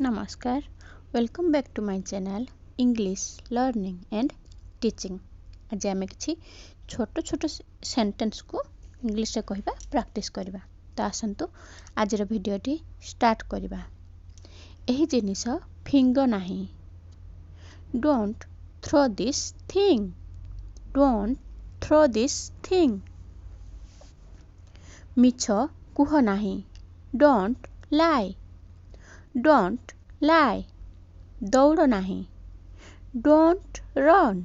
नमस्कार welcome back to my channel English learning and teaching. आज आम कि छोट छोट सेंटेंस को इंग्लिश रे कहबा प्रैक्टिस करबा। तो आसंतु आज वीडियोटी स्टार्ट करबा। एही जिनिस फिंग नाही, don't throw this thing, don't throw this thing. मिछ कुह नाही, डोंट लाई, डोंट लाई। दौड़ नहीं, डोंट रन,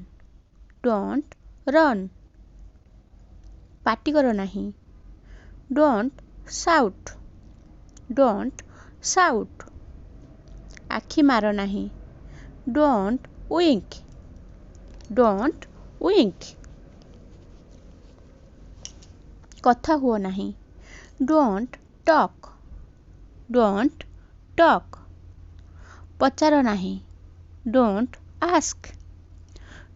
डोंट रन। पाटी करो नहीं, डोंट शाउट, डोंट शाउट। आखि मारो नहीं, डोंट विंक, डोंट विंक। कथा हुओ नहीं, डोंट टॉक, डोंट टॉक। पचार नहीं, डोंट आस्क,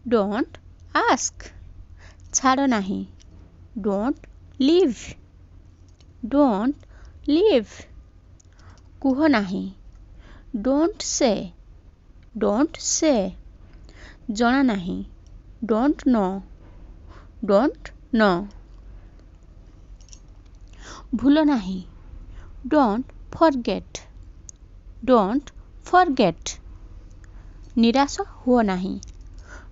डोंट आस्क। छाड़ नहीं, डोंट लीव, डोंट लीव। कुह नहीं, डोंट से, डोंट से। जना नहीं, डोंट नो, डोंट नो। भूल नहीं, डोंट फॉरगेट, डोंट फॉरगेट। निराश हुओ नहीं,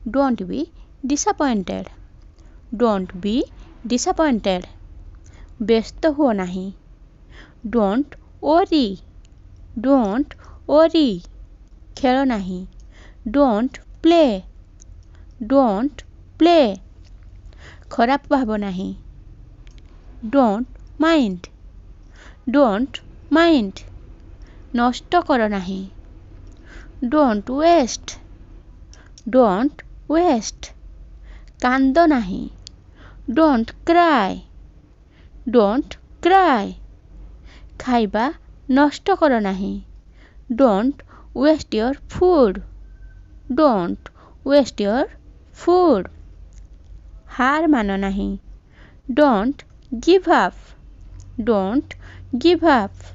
don't be disappointed, don't be disappointed. व्यस्त हुओ नहीं, डोंट वरी, डोंट वरी। खेल नहीं, डोंट प्ले, डोंट प्ले। खराब भाव नहीं, डोंट माइंड, डोंट माइंड। नष्ट कर नहीं, डोंट वेस्ट, डोंट वेस्ट। कांद नहीं, डोंट क्राई, डोंट क्राई। खाइबा नष्ट कर नहीं, don't waste your food, don't waste your food. हार मान नहीं, don't give up, don't give up.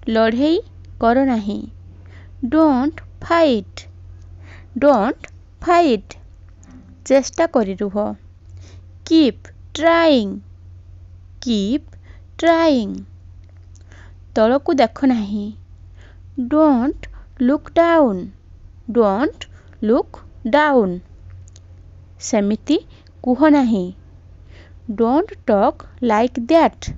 लड़ाई कर नहीं, डोंट फाइट, डोंट फाइट। चेष्टा करी रुह, कीप ट्राइंग, कीप ट्राइंग। तलकू देख नहीं, don't look down, don't look down. सेमिति कुह नहीं, don't talk like that,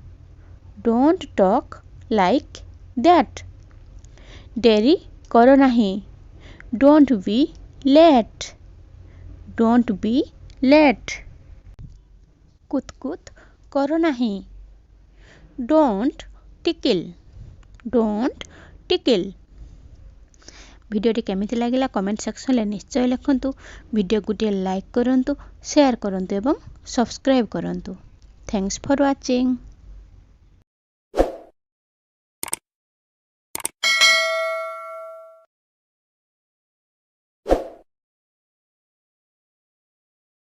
don't talk like that. Dairy कर नहीं, don't be late, don't be late. कुतकुत कर नहीं, डोंट टिकल, डोंट टिकल। भिडियोटी केमिति लागिला कमेंट सेक्शन में निश्चय लिखंतु। वीडियो गोटे लाइक करंतु, शेयर करंतु एवं सब्सक्राइब करंतु। Thanks for watching.